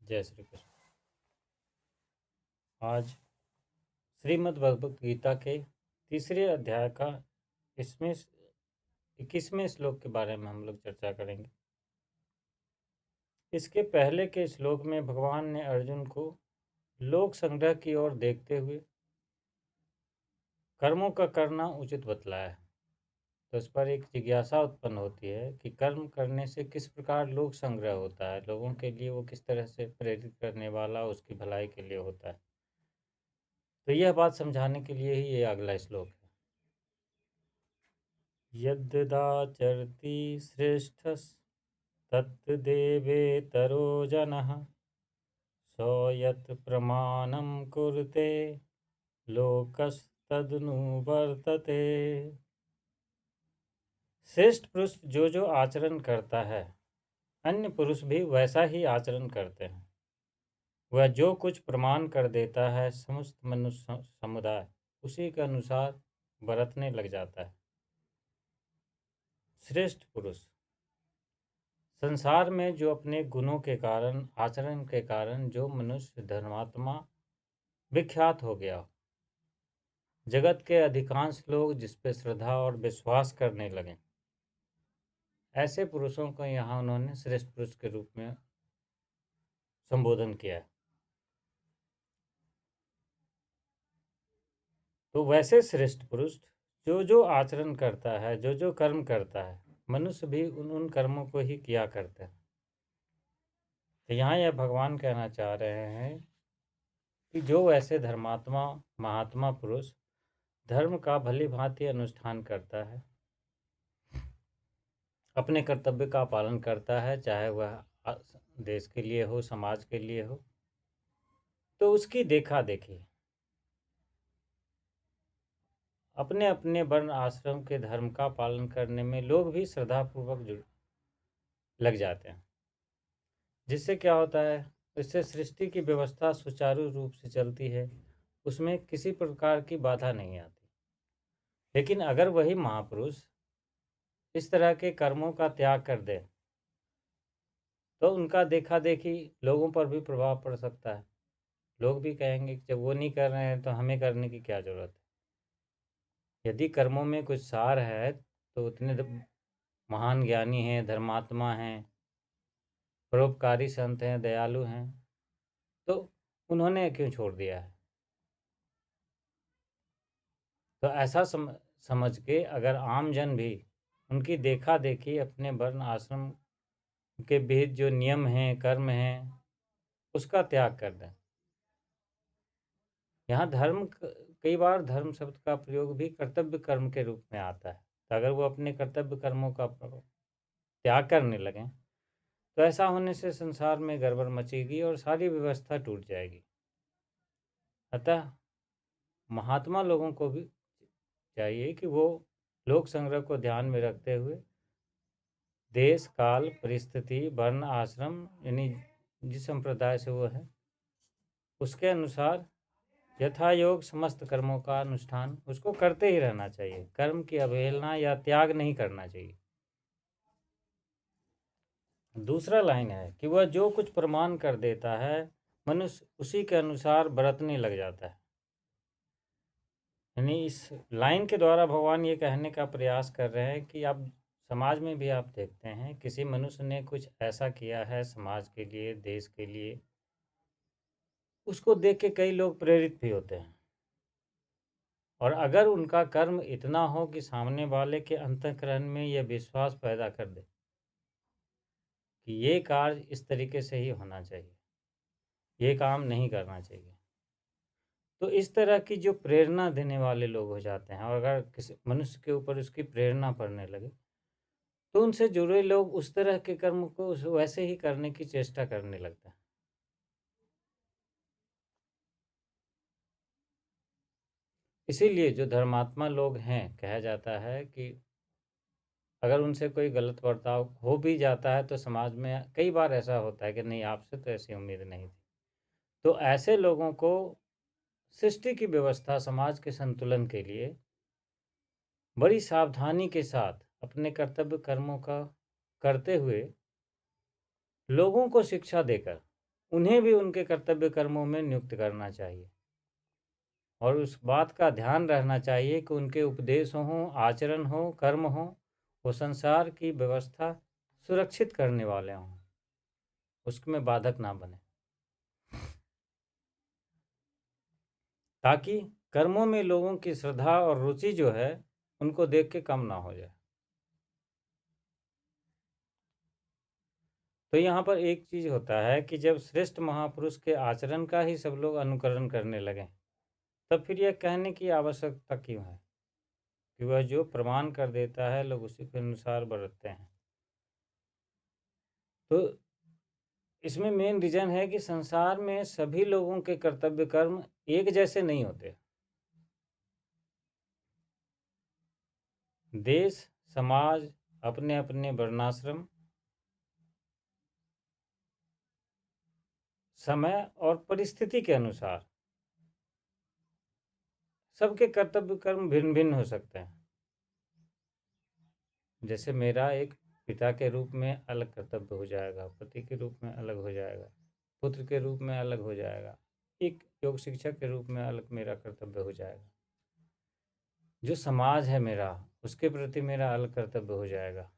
जय श्री कृष्ण। आज श्रीमद् भगवत गीता के तीसरे अध्याय का इसमें 21वें श्लोक के बारे में हम लोग चर्चा करेंगे। इसके पहले के श्लोक में भगवान ने अर्जुन को लोक संग्रह की ओर देखते हुए कर्मों का करना उचित बतलाया है। तो इस पर एक जिज्ञासा उत्पन्न होती है कि कर्म करने से किस प्रकार लोक संग्रह होता है, लोगों के लिए वो किस तरह से प्रेरित करने वाला उसकी भलाई के लिए होता है। तो यह बात समझाने के लिए ही ये अगला श्लोक है। यद्दाचरति श्रेष्ठस्तत्देवेतरो जनः स यत् प्रमाणं कुरुते लोकस्तदनुवर्तते। श्रेष्ठ पुरुष जो आचरण करता है, अन्य पुरुष भी वैसा ही आचरण करते हैं। वह जो कुछ प्रमाण कर देता है, समस्त मनुष्य समुदाय उसी के अनुसार बरतने लग जाता है। श्रेष्ठ पुरुष संसार में जो अपने गुणों के कारण, आचरण के कारण जो मनुष्य धर्मात्मा विख्यात हो गया, जगत के अधिकांश लोग जिस पे श्रद्धा और विश्वास करने लगे, ऐसे पुरुषों को यहाँ उन्होंने श्रेष्ठ पुरुष के रूप में संबोधन किया है। तो वैसे श्रेष्ठ पुरुष जो आचरण करता है, जो कर्म करता है, मनुष्य भी उन कर्मों को ही किया करते हैं। तो यहाँ यह भगवान कहना चाह रहे हैं कि जो ऐसे धर्मात्मा महात्मा पुरुष धर्म का भली भांति अनुष्ठान करता है, अपने कर्तव्य का पालन करता है, चाहे वह देश के लिए हो, समाज के लिए हो, तो उसकी देखा देखी अपने अपने वर्ण आश्रम के धर्म का पालन करने में लोग भी श्रद्धापूर्वक जुड़ लग जाते हैं। जिससे क्या होता है, इससे सृष्टि की व्यवस्था सुचारू रूप से चलती है, उसमें किसी प्रकार की बाधा नहीं आती। लेकिन अगर वही महापुरुष इस तरह के कर्मों का त्याग कर दे, तो उनका देखा देखी लोगों पर भी प्रभाव पड़ सकता है। लोग भी कहेंगे कि जब वो नहीं कर रहे हैं तो हमें करने की क्या ज़रूरत है। यदि कर्मों में कुछ सार है तो उतने महान ज्ञानी हैं, धर्मात्मा हैं, परोपकारी संत हैं, दयालु हैं, तो उन्होंने क्यों छोड़ दिया है। तो ऐसा समझ के अगर आम जन भी उनकी देखा देखी अपने वर्ण आश्रम के विहित जो नियम हैं, कर्म हैं, उसका त्याग कर दें। यहाँ धर्म, कई बार धर्म शब्द का प्रयोग भी कर्तव्य कर्म के रूप में आता है। तो अगर वो अपने कर्तव्य कर्मों का त्याग करने लगें, तो ऐसा होने से संसार में गड़बड़ मचेगी और सारी व्यवस्था टूट जाएगी। अतः महात्मा लोगों को भी चाहिए कि वो लोक संग्रह को ध्यान में रखते हुए देश, काल, परिस्थिति, वर्ण, आश्रम, यानी जिस संप्रदाय से वो है, उसके अनुसार यथायोग समस्त कर्मों का अनुष्ठान उसको करते ही रहना चाहिए। कर्म की अवहेलना या त्याग नहीं करना चाहिए। दूसरा लाइन है कि वह जो कुछ प्रमाण कर देता है, मनुष्य उसी के अनुसार बरतने लग जाता है। यानी इस लाइन के द्वारा भगवान ये कहने का प्रयास कर रहे हैं कि आप समाज में भी आप देखते हैं, किसी मनुष्य ने कुछ ऐसा किया है समाज के लिए, देश के लिए, उसको देख के कई लोग प्रेरित भी होते हैं। और अगर उनका कर्म इतना हो कि सामने वाले के अंतःकरण में यह विश्वास पैदा कर दे कि ये कार्य इस तरीके से ही होना चाहिए, ये काम नहीं करना चाहिए, तो इस तरह की जो प्रेरणा देने वाले लोग हो जाते हैं। और अगर किसी मनुष्य के ऊपर उसकी प्रेरणा पड़ने लगे, तो उनसे जुड़े लोग उस तरह के कर्म को वैसे ही करने की चेष्टा करने लगते हैं। इसीलिए जो धर्मात्मा लोग हैं, कहा जाता है कि अगर उनसे कोई गलत बर्ताव हो भी जाता है, तो समाज में कई बार ऐसा होता है कि नहीं, आपसे तो ऐसी उम्मीद नहीं थी। तो ऐसे लोगों को सृष्टि की व्यवस्था, समाज के संतुलन के लिए बड़ी सावधानी के साथ अपने कर्तव्य कर्मों का करते हुए लोगों को शिक्षा देकर उन्हें भी उनके कर्तव्य कर्मों में नियुक्त करना चाहिए और उस बात का ध्यान रहना चाहिए कि उनके उपदेश हों, आचरण हो, कर्म हो, वो संसार की व्यवस्था सुरक्षित करने वाले हों, उसमें बाधक ना बने, ताकि कर्मों में लोगों की श्रद्धा और रुचि जो है उनको देख के कम ना हो जाए। तो यहाँ पर एक चीज़ होता है कि जब श्रेष्ठ महापुरुष के आचरण का ही सब लोग अनुकरण करने लगें, तब फिर यह कहने की आवश्यकता क्यों है कि वह जो प्रमाण कर देता है लोग उसी के अनुसार बरतते हैं। तो इसमें मेन रीज़न है कि संसार में सभी लोगों के कर्तव्य कर्म एक जैसे नहीं होते। देश, समाज अपने-अपने वर्णाश्रम, समय और परिस्थिति के अनुसार सबके कर्तव्य कर्म भिन्न-भिन्न हो सकते हैं। जैसे मेरा एक पिता के रूप में अलग कर्तव्य हो जाएगा, पति के रूप में अलग हो जाएगा, पुत्र के रूप में अलग हो जाएगा, एक योग शिक्षक के रूप में अलग मेरा कर्तव्य हो जाएगा। जो समाज है मेरा, उसके प्रति मेरा अलग कर्तव्य हो जाएगा।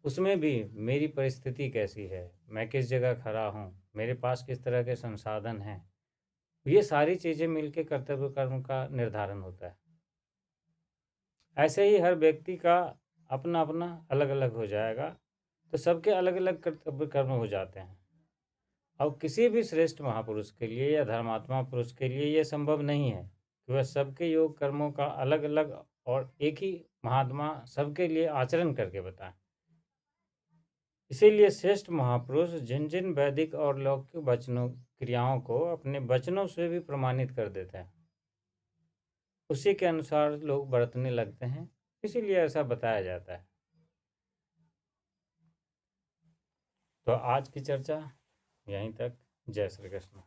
उसमें भी मेरी परिस्थिति कैसी है, मैं किस जगह खड़ा हूँ, मेरे पास किस तरह के संसाधन हैं, ये सारी चीज़ें मिलके कर्तव्य कर्म का निर्धारण होता है। ऐसे ही हर व्यक्ति का अपना-अपना अलग-अलग हो जाएगा, तो सबके अलग-अलग कर्तव्य कर्म हो जाते हैं। अब किसी भी श्रेष्ठ महापुरुष के लिए या धर्मात्मा पुरुष के लिए ये संभव नहीं है कि वह सबके योग कर्मों का अलग-अलग और एक ही महात्मा सबके लिए आचरण करके बताएं। इसीलिए श्रेष्ठ महापुरुष जिन-जिन वैदिक और लौकिक वचनों क्रियाओं को अपने वचनों से भी प्रमाणित कर देते हैं, उसी के अनुसार लोग बरतने लगते हैं, इसीलिए ऐसा बताया जाता है। तो आज की चर्चा यहीं तक। जय श्री कृष्ण।